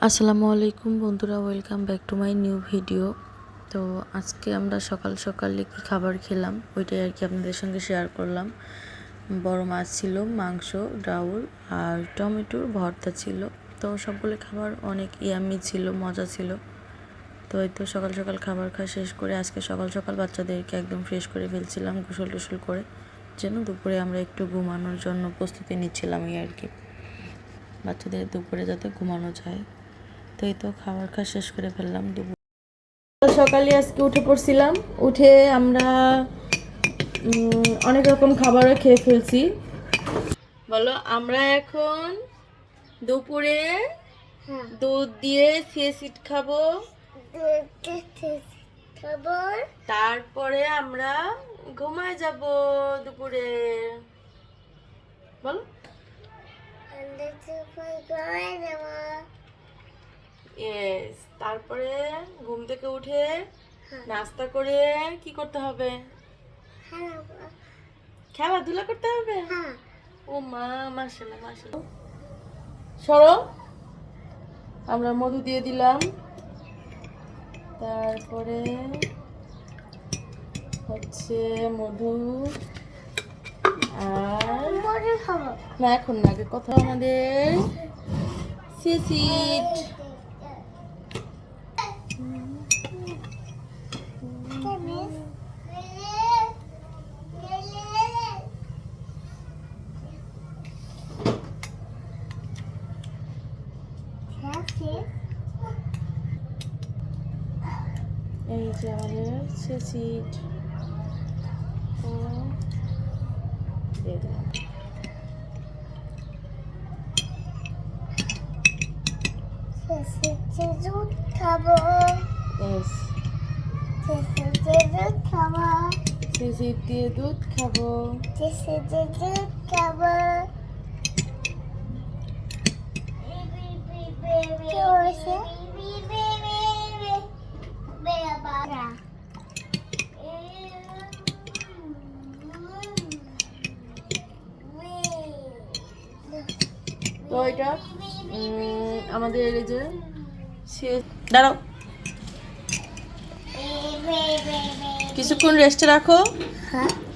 আসসালামু আলাইকুম বন্ধুরা, welcome back to my new video. তো আজকে আমরা সকাল সকালে কি খাবার খেলাম ওইটাই আর কি আপনাদের সঙ্গে শেয়ার করলাম। বড় মাছ ছিল, মাংস, ডাউল আর টমেটোর ভর্তা ছিল। তো সবগুলো খাবার অনেক ইয়ামি ছিল, মজা ছিল। তো এই তো সকাল সকাল খাবার খাওয়া শেষ করে আজকে সকাল সকাল বাচ্চাদেরকে একদম ফ্রেশ করে ফেলছিলাম, গোসল টোসল করে, যেন দুপুরে আমরা একটু ঘুমানোর জন্য প্রস্তুতি নিচ্ছিলাম এই আর কি, বাচ্চাদের দুপুরে যাতে ঘুমানো যায়। তো এই তো খাবার খাওয়া শেষ করে ফেললাম দুপুর সকালে। আজকে উঠে পড়ছিলাম, উঠে আমরা অনেক রকম খাবারও খেয়ে ফেলছি। বলো, আমরা এখন দুপুরে দুধ দিয়ে সিট খাবো, তারপরে আমরা ঘুমায় যাব দুপুরে। বলো, ইয়েস। তারপরে ঘুম থেকে উঠে নাস্তা করে কি করতে হবে? খেলাধুলা করতে হবে। ও মা, মাশাআল্লাহ মাশাআল্লাহ। সরো, আমরা মধু দিয়ে দিলাম, তারপরে হচ্ছে মধু আর না, এখন না, আগে কথা আমাদের সিট। এই যে আমাদের সিট দিয়ে দিলাম। দুধ খাবো। Yes. দুধ খাবো। সিট দিয়ে দুধ খাবো। দুধ খাবো। কি হয়েছে? তো এটা আমাদের এই যে দাঁড়াও, কিছুক্ষণ রেস্টে রাখো,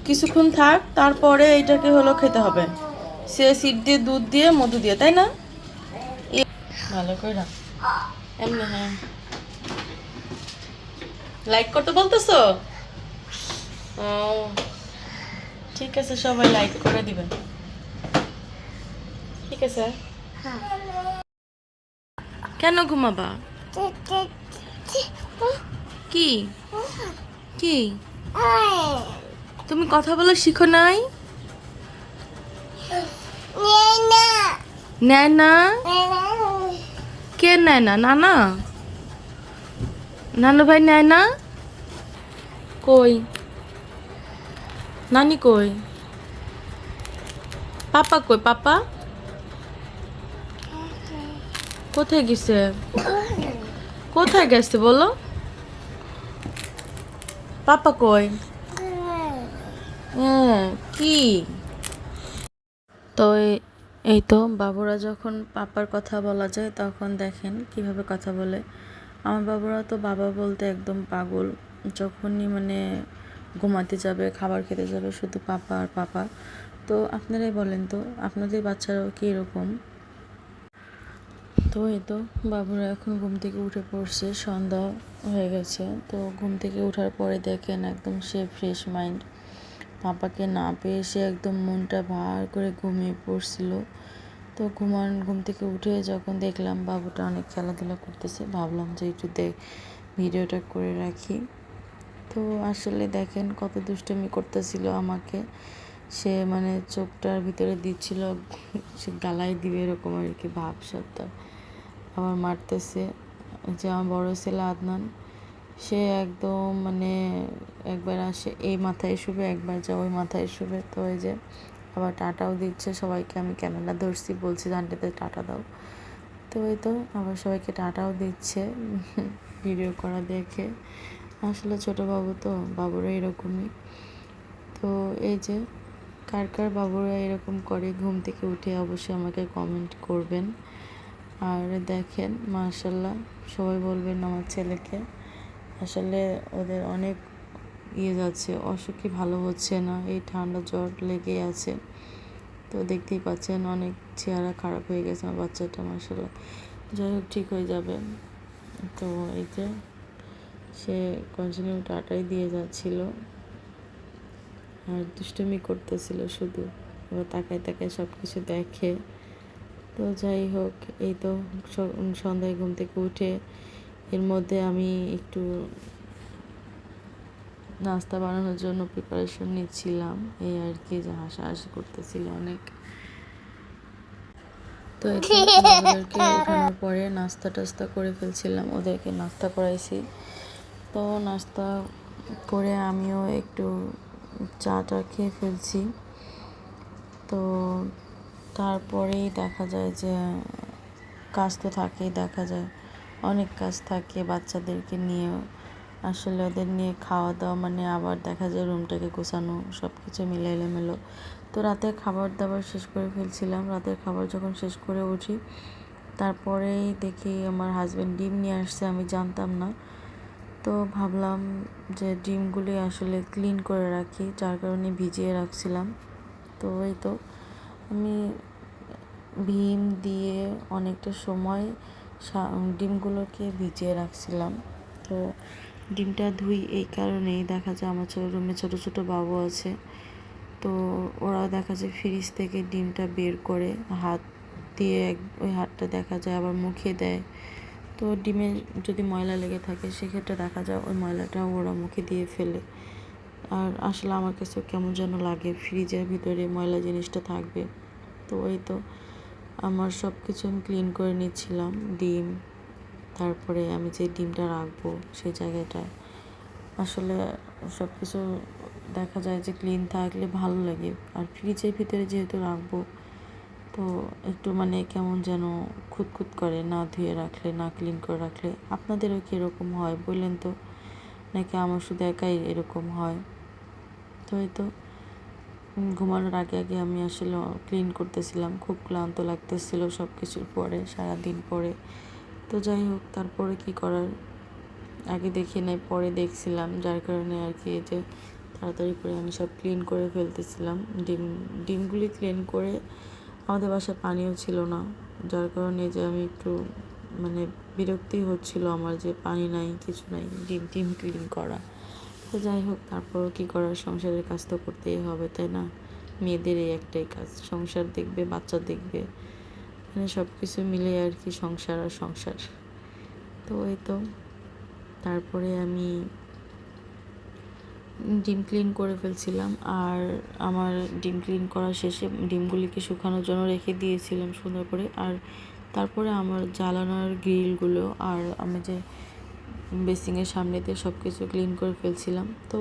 কিছুক্ষণ থাক, তারপরে এটাকে হলো খেতে হবে। সিট দিয়ে দুধ দিয়ে মধু দিয়ে, তাই না? ভালো করে না এমনি। হ্যাঁ, লাইক করতে বলতেছো? ও ঠিক আছে, সবাই লাইক করে দিবেন, ঠিক আছে। কেন ঘুমাবা? কি কি তুমি কথা বলা শিখো নাই? নেয় না? কে নেয় না? নানা, নানু ভাই নেয় না? কই নানি, কই পাপা, কই পাপা? কোথায় গেছে? কোথায় গেছে বলো? পাপা কই? হ্যাঁ, কি? তো এই তো বাবুরা যখন পাপার কথা বলা যায় তখন দেখেন কিভাবে কথা বলে। আমার বাবুরা তো বাবা বলতে একদম পাগল, যখনই মানে ঘুমাতে যাবে, খাবার খেতে যাবে, শুধু পাপা আর পাপা। তো আপনারাই বলেন তো, আপনাদের বাচ্চারাও কি এরকম? তো এই তো বাবুরা এখন ঘুম থেকে উঠে পড়ছে, সন্ধ্যা হয়ে গেছে। তো ঘুম থেকে ওঠার পরে দেখেন একদম সে ফ্রেশ মাইন্ড, পাপাকে না পেয়ে সে একদম মনটা ভার করে ঘুমিয়ে পড়ছিল। তো ঘুম থেকে উঠে যখন দেখলাম বাবুটা অনেক খেলাধুলা করতেছে, ভাবলাম যে একটু ভিডিওটা করে রাখি। তো আসলে দেখেন কত দুষ্টুমি করতেছিল আমাকে, সে মানে চোখটার ভিতরে দিচ্ছিল, সে গালায় দিবে এরকম আর কি ভাব সত্তার। আবার মারতেছে। যে আমার বড় ছেলে আদনান, সে একদম মানে একবার আসে এই মাথায় শুবে, একবার যা ওই মাথায় শুবে। তো এই যে আবার টাটাও দিচ্ছে সবাইকে, আমি ক্যামেরা ধরছি, বলছি আন্টিতে টাটা দাও। তো এই তো আবার সবাইকে টাটাও দিচ্ছে ভিডিও করা দেখে। আসলে ছোটো বাবু তো, বাবুরা এরকমই। তো এই যে কার কার বাবুরা এরকম করে ঘুম থেকে উঠে অবশ্যই আমাকে কমেন্ট করবেন। আর দেখেন মাশাল্লাহ, সবাই বলবেন আমার ছেলেকে, আসলে ওদের অনেক যাচ্ছে, অসুখই ভালো হচ্ছে না, এই ঠান্ডা জ্বর লেগেই আছে। তো দেখতেই পাচ্ছেন অনেক চেহারা খারাপ হয়ে গেছে আমার বাচ্চাটা, মাশাল্লাহ। যাই হোক, ঠিক হয়ে যাবে। তো এই যে সে কন্টিনিউ টাটাই দিয়ে যাচ্ছিল আর দুষ্টুমি করতেছিল শুধু, এবার তাকায় তাকায় সব কিছু দেখে। তো যাই হোক, এই তো সন্ধ্যায় ঘুম থেকে উঠে এর মধ্যে আমি একটু নাস্তা বানানোর জন্য প্রিপারেশন নিচ্ছিলাম, এই আর কি, যে হাসাহাসি করতেছিল অনেক। তো এই তো বাবুদেরকে ওঠানোর পরে নাস্তা টাস্তা করে ফেলছিলাম, ওদেরকে নাস্তা করাইছি। তো নাস্তা করে আমিও একটু চাটা খেয়ে ফেলছি। তো তারপরেই দেখা যায় যে কাজ তো থাকেই, দেখা যায় অনেক কাজ থাকে বাচ্চাদেরকে নিয়েও, আসলে ওদের নিয়ে খাওয়া দাওয়া মানে আবার দেখা যায় রুমটাকে গোছানো, সব কিছু মিলে এলোমেলো। তো রাতে খাবার দাবার শেষ করে ফেলছিলাম, রাতের খাবার যখন শেষ করে উঠি তারপরেই দেখি আমার হাজব্যান্ড ডিম নিয়ে আসছে, আমি জানতাম না। তো ভাবলাম যে ডিমগুলি আসলে ক্লিন করে রাখি, যার কারণে ভিজিয়ে রাখছিলাম। তো এই তো আমি ভীম দিয়ে অনেকটা সময় ডিমগুলোকে ভিজিয়ে রাখছিলাম। তো ডিমটা ধুই এই কারণেই, দেখা যায় আমার রুমে ছোটো ছোটো বাবু আছে, তো ওরা দেখা যায় ফ্রিজ থেকে ডিমটা বের করে হাত দিয়ে ওই হাতটা দেখা যায় আবার মুখে দেয়। তো ডিমে যদি ময়লা লেগে থাকে সেক্ষেত্রে দেখা যায় ওই ময়লাটা ওরা মুখে দিয়ে ফেলে। আর আসলে আমার কাছে কেমন যেন লাগে ফ্রিজের ভিতরে ময়লা জিনিসটা থাকবে। তো ওই তো আমার সব কিছু আমি ক্লিন করে নিচ্ছিলাম, ডিম, তারপরে আমি যে ডিমটা রাখবো সেই জায়গাটায়, আসলে সব কিছু দেখা যায় যে ক্লিন থাকলে ভালো লাগে। আর ফ্রিজের ভিতরে যেহেতু রাখবো, তো একটু মানে কেমন যেন খুঁতখুত করে না ধুয়ে রাখলে, না ক্লিন করে রাখলে। আপনাদেরও কি এরকম হয় বললেন তো, নাকি আমার শুধু একাই এরকম হয়? তো এই তো ঘুমানোর আগে আগে আমি আসলে ক্লিন করতেছিলাম, খুব ক্লান্ত লাগতেছিল সব কিছুর পরে, সারাদিন পরে। তো যাই হোক, তারপরে কি করার, আগে দেখি নাই পরে দেখছিলাম, যার কারণে আর কি যে তাড়াতাড়ি করে আমি সব ক্লিন করে ফেলতেছিলাম। ডিমগুলি ক্লিন করে আমাদের বাসায় পানিও ছিল না, যার কারণে যে আমি একটু মানে বিরক্তি হচ্ছিল আমার, যে পানি নাই কিছু নাই, ডিম ক্লিন করা। তো যাই হোক, তারপরও কী করার, সংসারের কাজ তো করতেই হবে, তাই না? মেয়েদের এই একটাই কাজ, সংসার দেখবে, বাচ্চা দেখবে, মানে সব কিছু মিলে আর কি সংসার আর সংসার। তো এই তো তারপরে আমি ডিম ক্লিন করে ফেলছিলাম, আর আমার ডিম ক্লিন করা শেষে ডিমগুলিকে শুকানোর জন্য রেখে দিয়েছিলাম সুন্দর করে। আর তারপরে আমার জ্বালানোর গ্রিলগুলো আর আমি যে বেসিংয়ের সামনে দিয়ে সব কিছু ক্লিন করে ফেলছিলাম। তো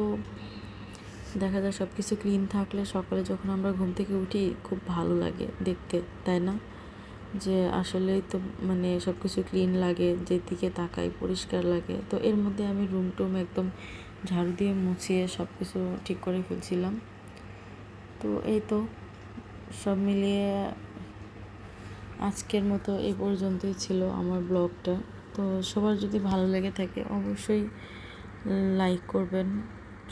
দেখা যায় সব কিছু ক্লিন থাকলে সকালে যখন আমরা ঘুম থেকে উঠি খুব ভালো লাগে দেখতে, তাই না? যে আসলেই তো মানে সব কিছু ক্লিন লাগে, যেদিকে তাকাই পরিষ্কার লাগে। তো এর মধ্যে আমি রুম টুম একদম ঝাড়ু দিয়ে মুছিয়ে সব কিছু ঠিক করে ফেলছিলাম। তো এই তো সব মিলিয়ে আজকের মতো এই পর্যন্তই ছিল আমার ব্লগটা। তো সবার যদি ভালো লেগে থাকে অবশ্যই লাইক করবেন,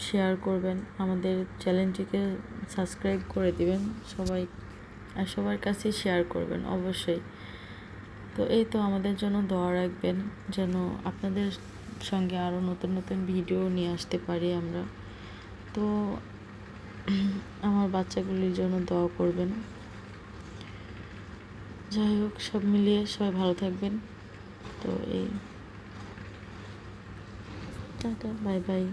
শেয়ার করবেন, আমাদের চ্যানেলটিকে সাবস্ক্রাইব করে দিবেন সবাই, আর সবার কাছে শেয়ার করবেন অবশ্যই। তো এই তো আমাদের জন্য দোয়া রাখবেন, যেন আপনাদের সঙ্গে আরও নতুন নতুন ভিডিও নিয়ে আসতে পারি আমরা। তো আমার বাচ্চাগুলির জন্য দোয়া করবেন। যাই হোক, সব মিলিয়ে সবাই ভালো থাকবেন। তো এই টাটা, বাই বাই।